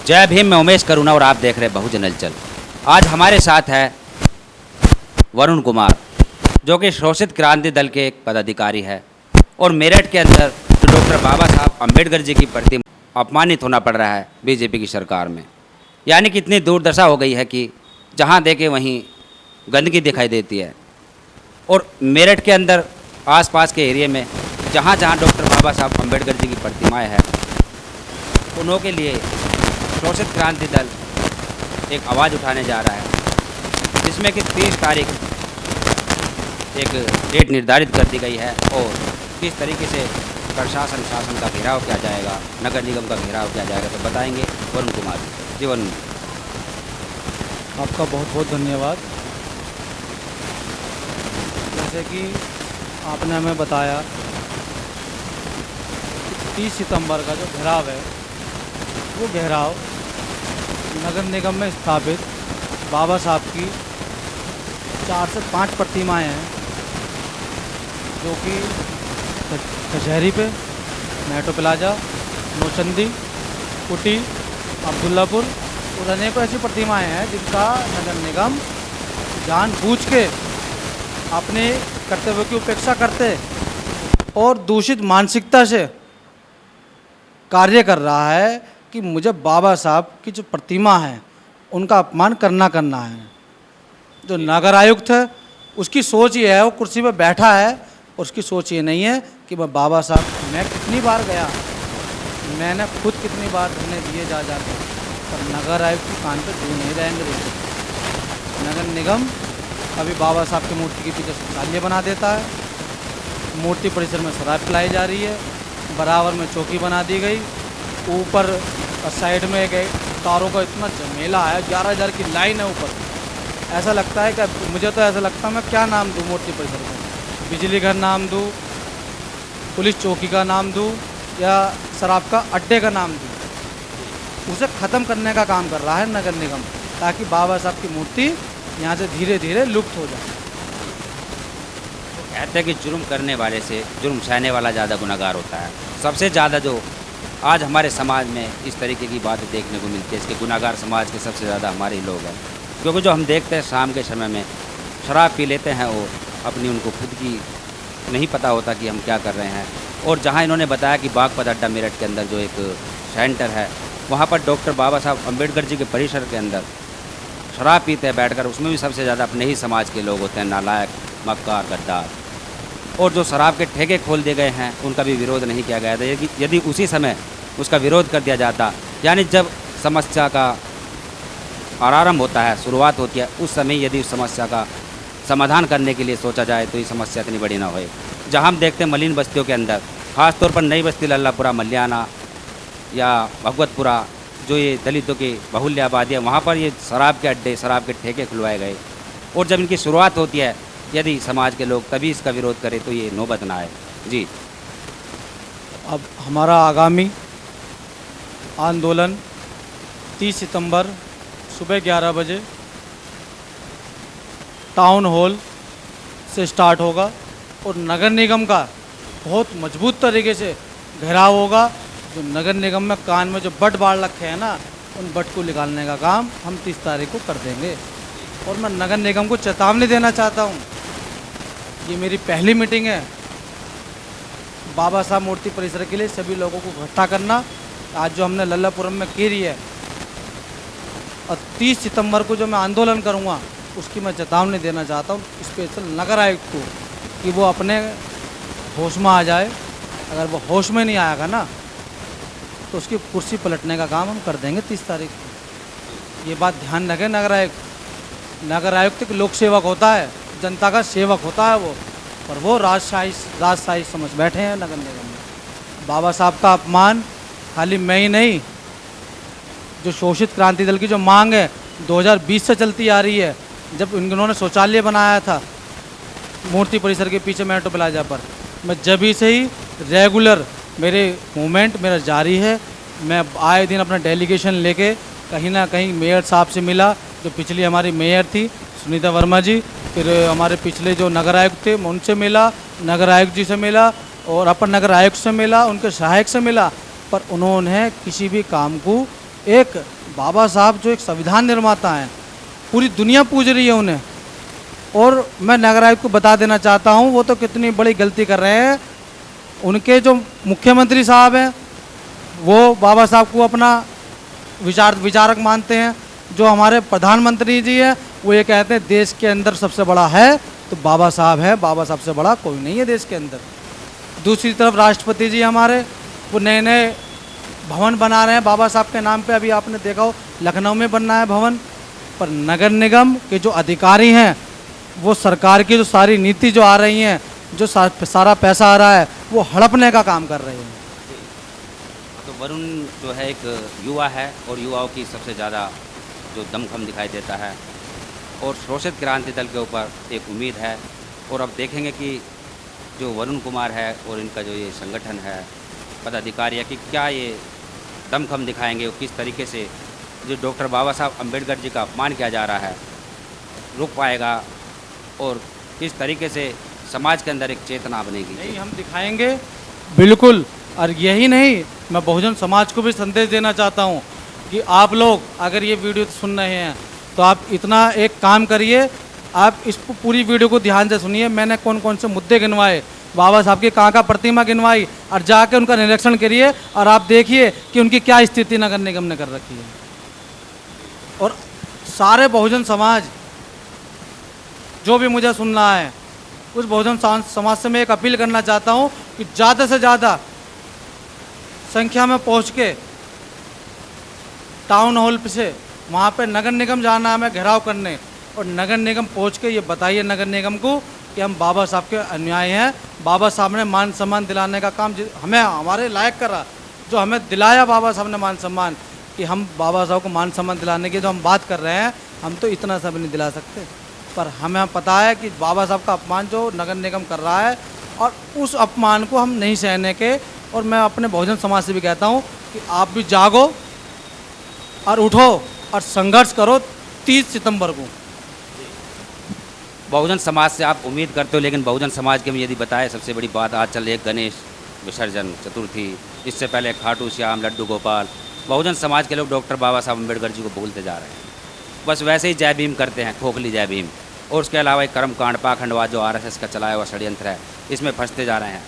जय भीम, मैं उमेश करुणा और आप देख रहे हैं बहुजन हलचल। आज हमारे साथ है वरुण कुमार, जो कि शोषित क्रांति दल के एक पदाधिकारी है और मेरठ के अंदर जो डॉक्टर बाबा साहब अम्बेडकर जी की प्रतिमा अपमानित होना पड़ रहा है बीजेपी की सरकार में। यानी कि इतनी दुर्दशा हो गई है कि जहाँ देखे वहीं गंदगी दिखाई देती है। और मेरठ के अंदर आसपास के एरिया में जहाँ जहाँ डॉक्टर बाबा साहब अम्बेडकर जी की प्रतिमाएँ हैं, उन्हों के लिए शोषित क्रांति दल एक आवाज़ उठाने जा रहा है, जिसमें कि 30 तारीख एक डेट निर्धारित कर दी गई है और किस तरीके से प्रशासन शासन का घेराव किया जाएगा, नगर निगम का घेराव किया जाएगा, तो बताएंगे वरुण कुमार जी। वरुण, आपका बहुत बहुत धन्यवाद। जैसे कि आपने हमें बताया, 30 सितंबर का जो घेराव है, वो घेराव नगर निगम में स्थापित बाबा साहब की 4 से 5 प्रतिमाएं हैं, जो कि कचहरी पे, मेट्रो प्लाजा, नौचंदी, कुटी, अब्दुल्लापुर और अनेकों ऐसी प्रतिमाएं हैं जिनका नगर निगम जानबूझ के अपने कर्तव्य की उपेक्षा करते और दूषित मानसिकता से कार्य कर रहा है कि मुझे बाबा साहब की जो प्रतिमा है उनका अपमान करना है। जो नगर आयुक्त है उसकी सोच ये है, वो कुर्सी पे बैठा है और उसकी सोच ये नहीं है कि मैं बाबा साहब, मैं कितनी बार गया, मैंने खुद कितनी बार धरने दिए जा जाते, पर नगर आयुक्त की कान पे जू नहीं रहेंगे। नगर निगम अभी बाबा साहब की मूर्ति के पीछे शौचालय बना देता है, मूर्ति परिसर में शराब पिलाई जा रही है, बराबर में चौकी बना दी गई, ऊपर साइड में एक तारों का इतना झमेला है, 11,000 की लाइन है ऊपर। ऐसा लगता है कि मुझे तो ऐसा लगता है मैं क्या नाम दूँ मूर्ति परिसर में, बिजली घर नाम दूँ, पुलिस चौकी का नाम दूँ, या शराब का अड्डे का नाम दूँ। उसे ख़त्म करने का काम कर रहा है नगर निगम, ताकि बाबा साहब की मूर्ति यहाँ से धीरे धीरे लुप्त हो जाए। कहते हैं कि जुर्म करने वाले से जुर्म सहने वाला ज़्यादा गुनहगार होता है। सबसे ज़्यादा जो आज हमारे समाज में इस तरीके की बातें देखने को मिलती है, इसके गुनहगार समाज के सबसे ज़्यादा हमारे ही लोग हैं। क्योंकि जो हम देखते हैं शाम के समय में शराब पी लेते हैं, वो अपनी उनको खुद की नहीं पता होता कि हम क्या कर रहे हैं। और जहाँ इन्होंने बताया कि बागपत अड्डा मेरठ के अंदर जो एक सेंटर है, वहाँ पर डॉक्टर बाबा साहब अम्बेडकर जी के परिसर के अंदर शराब पीते हैं बैठकर, उसमें भी सबसे ज़्यादा अपने ही समाज के लोग होते हैं, नालायक, मक्कार, गद्दार। और जो शराब के ठेके खोल दिए गए हैं, उनका भी विरोध नहीं किया गया था। यदि उसी समय उसका विरोध कर दिया जाता, यानी जब समस्या का आरंभ होता है, शुरुआत होती है, उस समय यदि उस समस्या का समाधान करने के लिए सोचा जाए तो ये समस्या इतनी बड़ी ना होए। जहाँ हम देखते हैं मलिन बस्तियों के अंदर, ख़ासतौर पर नई बस्ती लल्लापुरा, मल्याना या भगवतपुरा, जो ये दलितों की बहुल्य आबादी है, वहाँ पर ये शराब के अड्डे, शराब के ठेके खुलवाए गए। और जब इनकी शुरुआत होती है, यदि समाज के लोग तभी इसका विरोध करें तो ये नौबत ना आए। जी, अब हमारा आगामी आंदोलन 30 सितंबर सुबह 11 बजे टाउन हॉल से स्टार्ट होगा और नगर निगम का बहुत मजबूत तरीके से घेराव होगा। जो नगर निगम में कान में जो बट बाढ़ रखे हैं ना, उन बट को निकालने का काम हम 30 तारीख को कर देंगे। और मैं नगर निगम को चेतावनी देना चाहता हूँ, ये मेरी पहली मीटिंग है बाबा साहब मूर्ति परिसर के लिए सभी लोगों को इकट्ठा करना। आज जो हमने लल्लापुरम में की रही है, और 30 सितंबर को जो मैं आंदोलन करूँगा, उसकी मैं चेतावनी देना चाहता हूँ स्पेशल नगर आयुक्त को, कि वो अपने होश में आ जाए। अगर वो होश में नहीं आएगा ना, तो उसकी कुर्सी पलटने का काम हम कर देंगे 30 तारीख को। ये बात ध्यान रखें। नगर आयुक्त एक लोक सेवक होता है, जनता का सेवक होता है वो, पर वो राजशाही समझ बैठे हैं नगर निगम में। बाबा साहब का अपमान खाली मैं ही नहीं, जो शोषित क्रांति दल की जो मांग है 2020 से चलती आ रही है, जब इन्होंने शौचालय बनाया था मूर्ति परिसर के पीछे मेट्रो प्लाजा पर, मैं जब ही से ही रेगुलर मेरे मूवमेंट मेरा जारी है। मैं आए दिन अपना डेलीगेशन लेके कहीं ना कहीं मेयर साहब से मिला, जो पिछली हमारी मेयर थी सुनीता वर्मा जी, फिर हमारे पिछले जो नगर आयुक्त थे उनसे मिला, नगर आयुक्त जी से मिला और अपर नगर आयुक्त से मिला, उनके सहायक से मिला, पर उन्होंने किसी भी काम को एक बाबा साहब जो एक संविधान निर्माता हैं, पूरी दुनिया पूज रही है उन्हें। और मैं नगर आयुक्त को बता देना चाहता हूँ, वो तो कितनी बड़ी गलती कर रहे हैं। उनके जो मुख्यमंत्री साहब हैं वो बाबा साहब को अपना विचारक मानते हैं। जो हमारे प्रधानमंत्री जी हैं वो ये कहते हैं देश के अंदर सबसे बड़ा है तो बाबा साहब है, बाबा साहब से बड़ा कोई नहीं है देश के अंदर। दूसरी तरफ राष्ट्रपति जी हमारे वो नए नए भवन बना रहे हैं बाबा साहब के नाम पे। अभी आपने देखा हो लखनऊ में बनना है भवन, पर नगर निगम के जो अधिकारी हैं वो सरकार की जो सारी नीति जो आ रही हैं, जो सारा पैसा आ रहा है वो हड़पने का काम कर रहे हैं। तो वरुण जो है एक युवा है और युवाओं की सबसे ज़्यादा जो दमखम दिखाई देता है और शोषित क्रांति दल के ऊपर एक उम्मीद है। और अब देखेंगे कि जो वरुण कुमार है और इनका जो ये संगठन है पदाधिकारी है कि क्या ये दमखम दिखाएंगे और किस तरीके से जो डॉक्टर बाबा साहब अम्बेडकर जी का अपमान किया जा रहा है रुक पाएगा और किस तरीके से समाज के अंदर एक चेतना बनेगी। नहीं, हम दिखाएंगे बिल्कुल। और यही नहीं, मैं बहुजन समाज को भी संदेश देना चाहता हूँ कि आप लोग अगर ये वीडियो सुन रहे हैं तो आप इतना एक काम करिए, आप इस पूरी वीडियो को ध्यान से सुनिए। मैंने कौन कौन से मुद्दे गिनवाए, बाबा साहब की कहाँ प्रतिमा गिनवाई, और जाके उनका निरीक्षण करिए और आप देखिए कि उनकी क्या स्थिति नगर निगम ने कर रखी है। और सारे बहुजन समाज जो भी मुझे सुन रहा है, उस बहुजन समाज से मैं एक अपील करना चाहता हूँ कि ज़्यादा से ज़्यादा संख्या में पहुँच के टाउन हॉल से वहाँ पे नगर निगम जाना है हमें घेराव करने, और नगर निगम पहुँच के ये बताइए नगर निगम को कि हम बाबा साहब के अन्याय हैं। बाबा साहब ने मान सम्मान दिलाने का काम हमें हमारे लायक करा, जो हमें दिलाया बाबा साहब ने मान सम्मान, कि हम बाबा साहब को मान सम्मान दिलाने की जो हम बात कर रहे हैं, हम तो इतना सब नहीं दिला सकते। पर हमें पता है कि बाबा साहब का अपमान जो नगर निगम कर रहा है और उस अपमान को हम नहीं सहने के। और मैं अपने बहुजन समाज से भी कहता हूँ कि आप भी जागो और उठो और संघर्ष करो 30 सितंबर को। बहुजन समाज से आप उम्मीद करते हो, लेकिन बहुजन समाज के में यदि बताए सबसे बड़ी बात आज चल रही है गणेश विसर्जन चतुर्थी, इससे पहले खाटू श्याम, लड्डू गोपाल। बहुजन समाज के लोग डॉक्टर बाबा साहब अम्बेडकर जी को भूलते जा रहे हैं, बस वैसे ही जय भीम करते हैं, खोखली जय भीम। और उसके अलावा एक कर्मकांड पाखंडवाद जो आरएसएस का चलाया हुआ षड्यंत्र है, इसमें फंसते जा रहे हैं।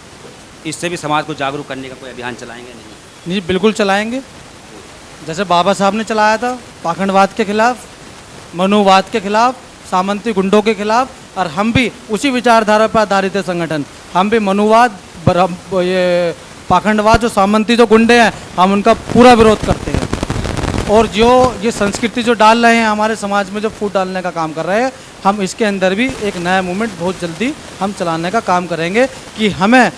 इससे भी समाज को जागरूक करने का कोई अभियान चलाएंगे? नहीं, बिल्कुल चलाएंगे। जैसे बाबा साहब ने चलाया था पाखंडवाद के खिलाफ, मनुवाद के खिलाफ, सामंती गुंडों के खिलाफ, और हम भी उसी विचारधारा पर आधारित है संगठन। हम भी मनुवाद, ये पाखंडवाद, जो सामंती जो गुंडे हैं, हम उनका पूरा विरोध करते हैं। और जो ये संस्कृति जो डाल रहे हैं हमारे समाज में, जो फूट डालने का काम कर रहे हैं, हम इसके अंदर भी एक नया मूवमेंट बहुत जल्दी हम चलाने का काम करेंगे कि हमें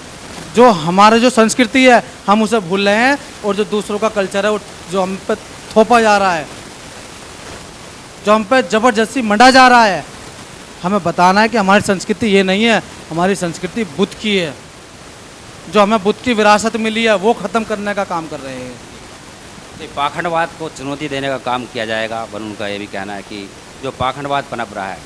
जो हमारे जो संस्कृति है हम उसे भूल रहे हैं, और जो दूसरों का कल्चर है वो जो हम पे थोपा जा रहा है, जो हम पे ज़बरदस्ती मंडा जा रहा है, हमें बताना है कि हमारी संस्कृति ये नहीं है, हमारी संस्कृति बुद्ध की है। जो हमें बुद्ध की विरासत मिली है वो ख़त्म करने का काम कर रहे हैं। पाखंडवाद को चुनौती देने का काम किया जाएगा। वरुण का ये भी कहना है कि जो पाखंडवाद पनप रहा है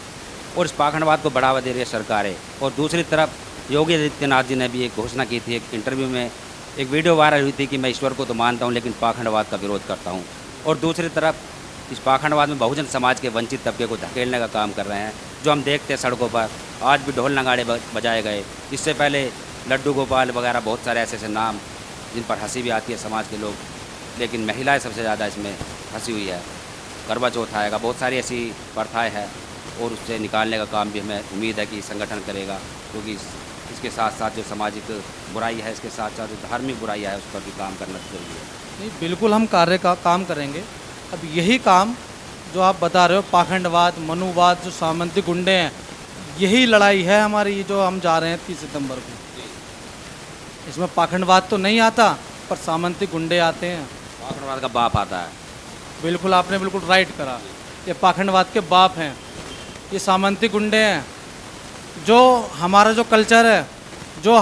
और इस पाखंडवाद को बढ़ावा दे रही है सरकारें। और दूसरी तरफ योगी आदित्यनाथ जी ने भी एक घोषणा की थी, एक इंटरव्यू में एक वीडियो वायरल हुई थी कि मैं ईश्वर को तो मानता हूँ लेकिन पाखंडवाद का विरोध करता हूँ। और दूसरी तरफ इस पाखंडवाद में बहुजन समाज के वंचित तबके को धकेलने का काम कर रहे हैं। जो हम देखते हैं सड़कों पर आज भी ढोल नगाड़े बजाए गए। इससे पहले लड्डू गोपाल वगैरह बहुत सारे ऐसे ऐसे नाम जिन पर हंसी भी आती है समाज के लोग, लेकिन महिलाएं सबसे ज़्यादा इसमें फंसी हुई है। करवा चौथ आएगा, बहुत सारी ऐसी प्रथाएं हैं और उससे निकालने का काम भी हमें उम्मीद है कि संगठन करेगा, क्योंकि इसके साथ साथ जो सामाजिक बुराई है, इसके साथ साथ जो धार्मिक बुराई है, उस पर भी काम करना जरूरी है। नहीं, बिल्कुल हम कार्य का काम करेंगे। अब यही काम जो आप बता रहे हो, पाखंडवाद, मनुवाद, जो सामंती गुंडे हैं, यही लड़ाई है हमारी जो हम जा रहे हैं 30 सितंबर को। इसमें पाखंडवाद तो नहीं आता पर सामंती गुंडे आते हैं। पाखंडवाद का बाप आता है। बिल्कुल, आपने बिल्कुल राइट करा। ये पाखंडवाद के बाप हैं, ये सामंती गुंडे हैं, जो हमारा जो कल्चर है, जो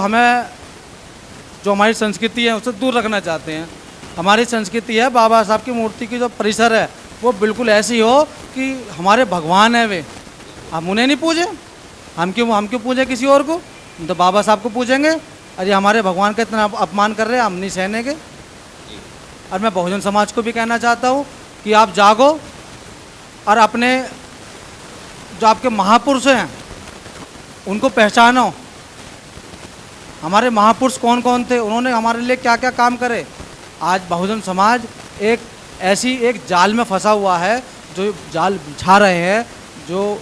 हमारी संस्कृति है, उसे दूर रखना चाहते हैं। हमारी संस्कृति है, बाबा साहब की मूर्ति की जो परिसर है वो बिल्कुल ऐसी हो कि हमारे भगवान है वे, हम उन्हें नहीं पूजें। हम क्यों पूजें किसी और को? हम तो बाबा साहब को पूजेंगे। अरे हमारे भगवान का इतना अपमान कर रहे हैं, हम नहीं सहने के। और मैं बहुजन समाज को भी कहना चाहता हूँ कि आप जागो और अपने जो आपके महापुरुष हैं उनको पहचानो। हमारे महापुरुष कौन कौन थे, उन्होंने हमारे लिए क्या क्या काम करे। आज बहुजन समाज एक ऐसी एक जाल में फंसा हुआ है, जो जाल बिछा रहे हैं, जो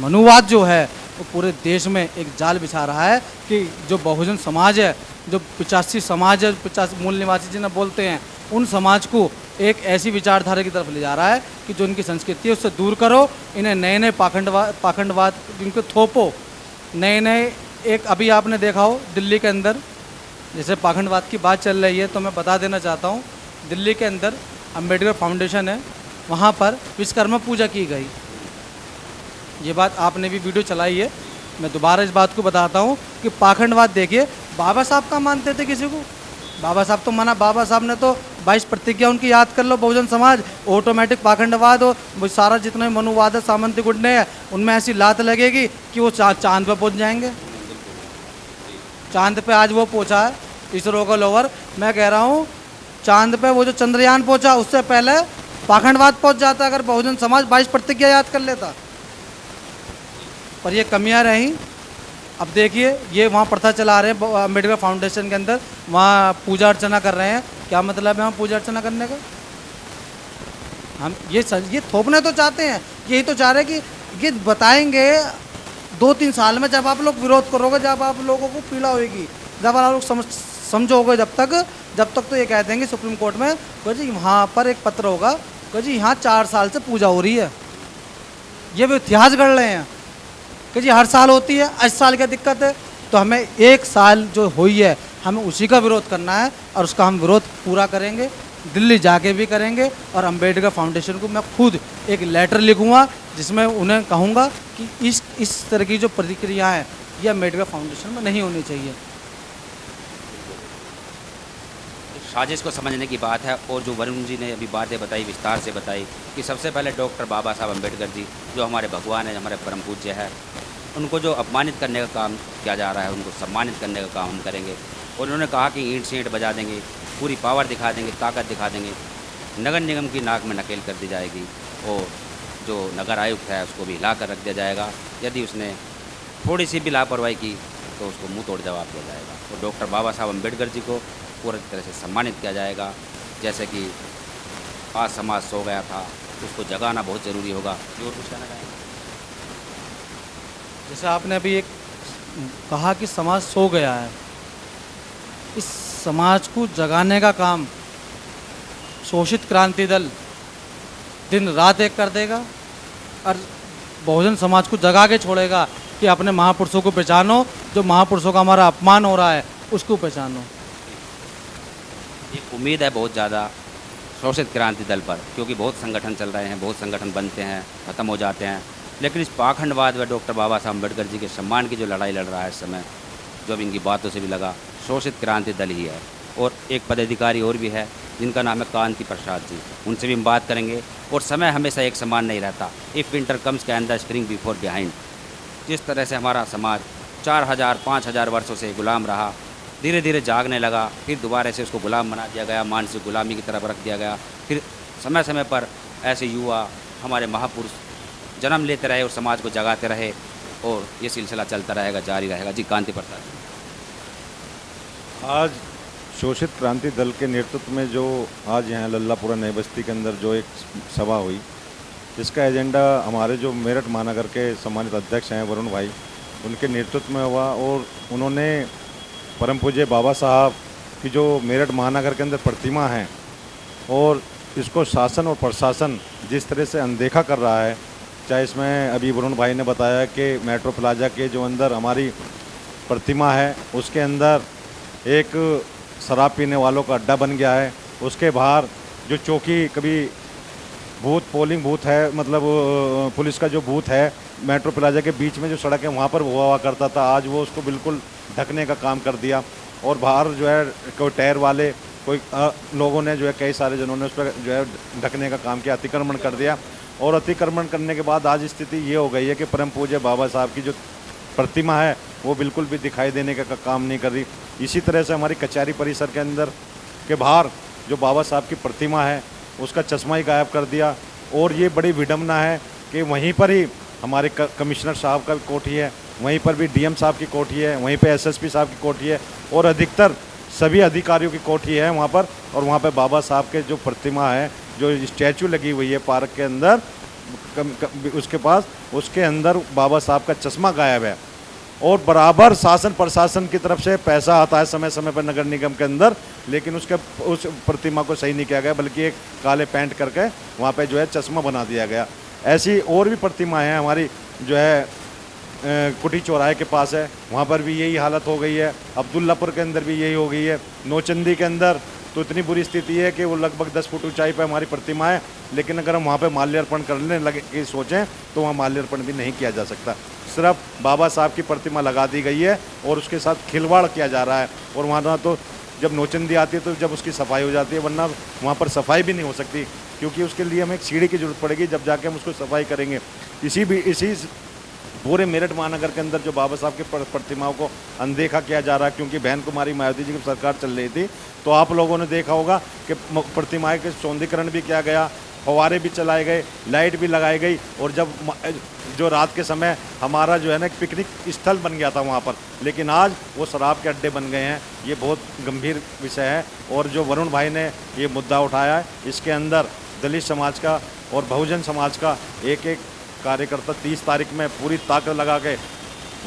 मनुवाद जो है वो पूरे देश में एक जाल बिछा रहा है कि जो बहुजन समाज है, जो 85 समाज है, 50 मूल निवासी जिन्हें बोलते हैं, उन समाज को एक ऐसी विचारधारा की तरफ ले जा रहा है कि जो इनकी संस्कृति है उससे दूर करो, इन्हें नए नए पाखंडवाद इनको थोपो, नए नए। एक अभी आपने देखा हो दिल्ली के अंदर जैसे पाखंडवाद की बात चल रही है, तो मैं बता देना चाहता हूँ, दिल्ली के अंदर अम्बेडकर फाउंडेशन है, वहाँ पर विश्वकर्मा पूजा की गई। ये बात आपने भी वीडियो चलाई है, मैं दोबारा इस बात को बताता हूँ कि पाखंडवाद देखिए, बाबा साहब का मानते थे किसी को, बाबा साहब तो माना, बाबा साहब ने तो 22 प्रतिज्ञा उनकी याद कर लो, बहुजन समाज ऑटोमेटिक पाखंडवाद हो, वो सारा जितने मनुवाद है, सामंती गुंडे हैं, उनमें ऐसी लात लगेगी कि वो चांद पे पहुँच जाएंगे। चांद पे आज वो पहुँचा है इसरो का लोवर, मैं कह रहा हूँ चांद पे वो जो चंद्रयान पहुँचा उससे पहले पाखंडवाद पहुँच जाता अगर बहुजन समाज 22 प्रतिज्ञा याद कर लेता। पर ये कमियां रहीं। अब देखिए ये वहाँ प्रथा चला रहे हैं अम्बेडकर फाउंडेशन के अंदर, वहाँ पूजा अर्चना कर रहे हैं। क्या मतलब है वहाँ पूजा अर्चना करने का? हम ये थोपने तो चाहते हैं, यही तो चाह रहे हैं कि ये बताएंगे 2-3 साल में, जब आप लोग विरोध करोगे, जब आप लोगों को पीड़ा होगी, जब आप लोग समझोगे, जब तक तो ये कह देंगे सुप्रीम कोर्ट में कहो जी वहाँ पर एक पत्र होगा, कहो जी यहाँ 4 साल से पूजा हो रही है, ये भी इतिहास गढ़ रहे हैं कि जी हर साल होती है, इस साल क्या दिक्कत है। तो हमें 1 साल जो हुई है हमें उसी का विरोध करना है और उसका हम विरोध पूरा करेंगे, दिल्ली जाके भी करेंगे। और अम्बेडकर फाउंडेशन को मैं खुद एक लेटर लिखूंगा जिसमें उन्हें कहूँगा कि इस तरह की जो प्रतिक्रिया है ये अम्बेडकर फाउंडेशन में नहीं होनी चाहिए। साजिश को समझने की बात है। और जो वरुण जी ने अभी बातें बताई, विस्तार से बताई कि सबसे पहले डॉक्टर बाबा साहब अम्बेडकर जी जो हमारे भगवान हैं, हमारे परम पूज्य है, उनको जो अपमानित करने का काम किया जा रहा है उनको सम्मानित करने का काम हम करेंगे। और उन्होंने कहा कि ईंट से ईंट बजा देंगे, पूरी पावर दिखा देंगे, ताकत दिखा देंगे, नगर निगम की नाक में नकेल कर दी जाएगी और जो नगर आयुक्त है उसको भी हिला कर रख दिया जाएगा। यदि उसने थोड़ी सी भी लापरवाही की तो उसको मुँह तोड़ जवाब दिया जाएगा। और डॉक्टर बाबा साहब अम्बेडकर जी को पूरी तरह से सम्मानित किया जाएगा। जैसे कि आज समाज सो गया था, उसको जगाना बहुत ज़रूरी होगा। और कुछ कहना चाहेंगे? जैसे आपने अभी एक कहा कि समाज सो गया है, इस समाज को जगाने का काम शोषित क्रांति दल दिन रात एक कर देगा और बहुजन समाज को जगा के छोड़ेगा कि अपने महापुरुषों को पहचानो, जो महापुरुषों का हमारा अपमान हो रहा है उसको पहचानो। एक उम्मीद है बहुत ज़्यादा शोषित क्रांति दल पर, क्योंकि बहुत संगठन चल रहे हैं, बहुत संगठन बनते हैं, ख़त्म हो जाते हैं, लेकिन इस पाखंडवाद व डॉक्टर बाबा साहब अम्बेडकर जी के सम्मान की जो लड़ाई लड़ रहा है इस समय, जो अब इनकी बातों से भी लगा, शोषित क्रांति दल ही है। और एक पदाधिकारी और भी है जिनका नाम है कांति प्रसाद जी, उनसे भी हम बात करेंगे। और समय हमेशा एक समान नहीं रहता। If winter comes can the spring before behind. जिस तरह से हमारा समाज 4000-5000 वर्षों से गुलाम रहा, धीरे धीरे जागने लगा, फिर दोबारा से उसको गुलाम बना दिया गया, मानसिक गुलामी की तरफ रख दिया गया। फिर समय समय पर ऐसे युवा हमारे महापुरुष जन्म लेते रहे और समाज को जगाते रहे और ये सिलसिला चलता रहेगा, जारी रहेगा। जी कांति प्रसाद जी। आज शोषित क्रांति दल के नेतृत्व में जो आज यहाँ लल्लापुरा नई बस्ती के अंदर जो एक सभा हुई, इसका एजेंडा हमारे जो मेरठ महानगर के सम्मानित अध्यक्ष हैं वरुण भाई, उनके नेतृत्व में हुआ। और उन्होंने परम पूज्य बाबा साहब की जो मेरठ महानगर के अंदर प्रतिमा है और इसको शासन और प्रशासन जिस तरह से अनदेखा कर रहा है, चाहे इसमें अभी वरुण भाई ने बताया कि मेट्रो प्लाजा के जो अंदर हमारी प्रतिमा है उसके अंदर एक शराब पीने वालों का अड्डा बन गया है। उसके बाहर जो चौकी, कभी पोलिंग बूथ है, मतलब पुलिस का जो बूथ है मेट्रो प्लाजा के बीच में जो सड़क है वहाँ पर हुआ करता था, आज वो उसको बिल्कुल ढकने का काम कर दिया। और बाहर जो है कोई टायर वाले कोई लोगों ने जो है कई सारे जनों ने उस पर जो है ढकने का काम किया, अतिक्रमण कर दिया। और अतिक्रमण करने के बाद आज स्थिति ये हो गई है कि परम पूज्य बाबा साहब की जो प्रतिमा है वो बिल्कुल भी दिखाई देने का काम नहीं कर रही। इसी तरह से हमारी कचहरी परिसर के अंदर के बाहर जो बाबा साहब की प्रतिमा है उसका चश्मा ही गायब कर दिया। और ये बड़ी विडम्बना है कि वहीं पर ही हमारे कमिश्नर साहब का कोठी है, वहीं पर भी डीएम साहब की कोठी है, वहीं पे एसएसपी साहब की कोठी है और अधिकतर सभी अधिकारियों की कोठी है वहाँ पर। और वहाँ पे बाबा साहब के जो प्रतिमा है, जो स्टैचू लगी हुई है पार्क के अंदर उसके पास, उसके अंदर बाबा साहब का चश्मा गायब है। और बराबर शासन प्रशासन की तरफ से पैसा आता है समय समय पर नगर निगम के अंदर, लेकिन उस प्रतिमा को सही नहीं किया गया, बल्कि एक काले पेंट करके वहाँ पे जो है चश्मा बना दिया गया। ऐसी और भी प्रतिमाएं हैं हमारी, जो है कुटी चौराहे के पास है, वहाँ पर भी यही हालत हो गई है। अब्दुल्लापुर के अंदर भी यही हो गई है। नौचंदी के अंदर तो इतनी बुरी स्थिति है कि वो लगभग 10 फुट ऊंचाई पर हमारी प्रतिमा है, लेकिन अगर हम वहाँ पे माल्यार्पण करने लगे कि सोचें तो वहाँ माल्यार्पण भी नहीं किया जा सकता। सिर्फ बाबा साहब की प्रतिमा लगा दी गई है और उसके साथ खिलवाड़ किया जा रहा है। और वहाँ तो जब नौचंदी आती है तो जब उसकी सफाई हो जाती है, वरना वहाँ पर सफाई भी नहीं हो सकती, क्योंकि उसके लिए हमें एक सीढ़ी की जरूरत पड़ेगी, जब जाके हम उसको सफाई करेंगे। इसी पूरे मेरठ महानगर के अंदर जो बाबा साहब की प्रतिमाओं को अनदेखा किया जा रहा है, क्योंकि बहन कुमारी मायावती जी की सरकार चल रही थी, तो आप लोगों ने देखा होगा कि प्रतिमाएं के सौंदर्यीकरण भी किया गया, फव्वारे भी चलाए गए, लाइट भी लगाई गई। और जब जो रात के समय हमारा जो है ना एक पिकनिक स्थल बन गया था वहाँ पर, लेकिन आज वो शराब के अड्डे बन गए हैं। ये बहुत गंभीर विषय है। और जो वरुण भाई ने ये मुद्दा उठाया है, इसके अंदर दलित समाज का और बहुजन समाज का एक एक कार्यकर्ता 30 तारीख में पूरी ताकत लगा के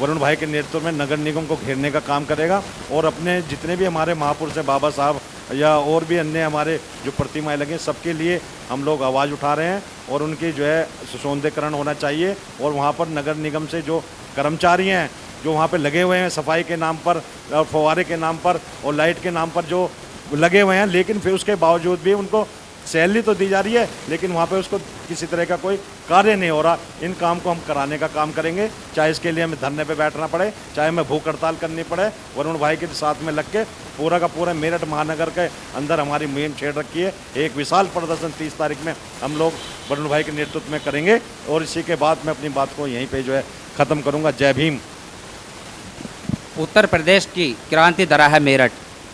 वरुण भाई के नेतृत्व में नगर निगम को घेरने का काम करेगा। और अपने जितने भी हमारे महापुरुष हैं, बाबा साहब या और भी अन्य हमारे जो प्रतिमाएं लगे, सबके लिए हम लोग आवाज़ उठा रहे हैं। और उनकी जो है सौंदर्यीकरण होना चाहिए। और वहाँ पर नगर निगम से जो कर्मचारी हैं, जो वहाँ पे लगे हुए हैं सफाई के नाम पर और फव्वारे के नाम पर और लाइट के नाम पर जो लगे हुए हैं, लेकिन फिर उसके बावजूद भी उनको सैलरी तो दी जा रही है, लेकिन वहाँ पे उसको किसी तरह का कोई कार्य नहीं हो रहा। इन काम को हम कराने का काम करेंगे, चाहे इसके लिए हमें धरने पे बैठना पड़े, चाहे हमें भूख हड़ताल करनी पड़े। वरुण भाई के साथ में लग के पूरा का पूरा मेरठ महानगर के अंदर हमारी मुहिम छेड़ रखी है। एक विशाल प्रदर्शन 30 तारीख में हम लोग वरुण भाई के नेतृत्व में करेंगे। और इसी के बाद मैं अपनी बात को यहीं पर जो है ख़त्म करूँगा। जय भीम। उत्तर प्रदेश की क्रांति दरा है मेरठ,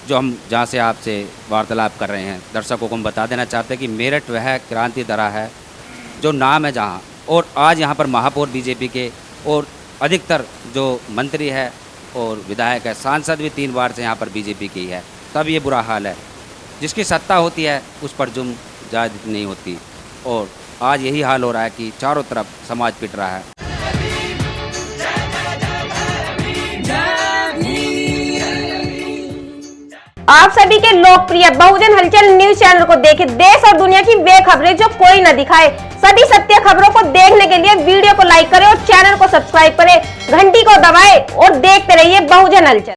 जो हम जहाँ से आपसे वार्तालाप कर रहे हैं। दर्शकों को हम बता देना चाहते हैं कि मेरठ वह क्रांति दरा है जो नाम है जहाँ। और आज यहाँ पर महापौर बीजेपी के और अधिकतर जो मंत्री है और विधायक है, सांसद भी 3 बार से यहाँ पर बीजेपी की है। तब ये बुरा हाल है। जिसकी सत्ता होती है उस पर जुल्म जायज़ नहीं होती। और आज यही हाल हो रहा है कि चारों तरफ समाज पिट रहा है। आप सभी के लोकप्रिय बहुजन हलचल न्यूज चैनल को देखें, देश और दुनिया की वे खबरें जो कोई न दिखाए। सभी सत्य खबरों को देखने के लिए वीडियो को लाइक करें और चैनल को सब्सक्राइब करें, घंटी को दबाएं और देखते रहिए बहुजन हलचल।